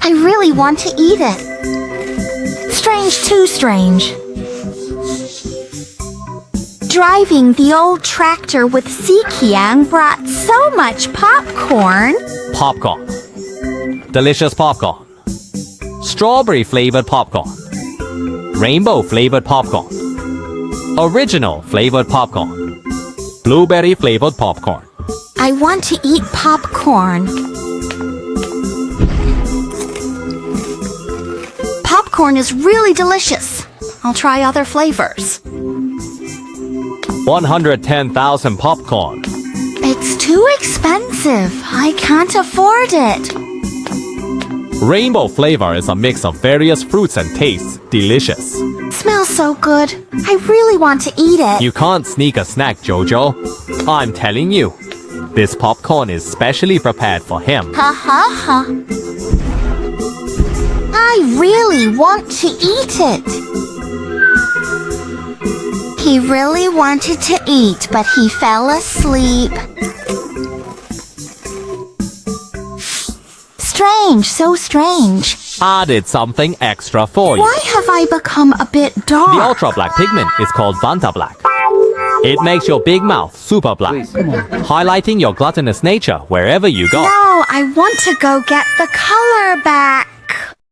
I really want to eat it. Strange, too strange. Driving the old tractor with Ziqiang brought so much popcorn. Popcorn. Delicious popcorn. Strawberry-flavored popcorn. Rainbow-flavored popcorn. Original flavored popcorn. Blueberry-flavored popcorn. I want to eat popcorn. Popcorn is really delicious. I'll try other flavors. 110,000 popcorn. It's too expensive. I can't afford it. Rainbow flavor is a mix of various fruits and tastes delicious. Smells so good. I really want to eat it. You can't sneak a snack, Jojo. I'm telling you. This popcorn is specially prepared for him. Ha ha ha. I really want to eat it. He really wanted to eat, but he fell asleep. Strange, so strange. Added something extra for you. Why have I become a bit dark? The ultra black pigment is called Vanta Black. It makes your big mouth super black, highlighting your gluttonous nature wherever you go. No, I want to go get the color back.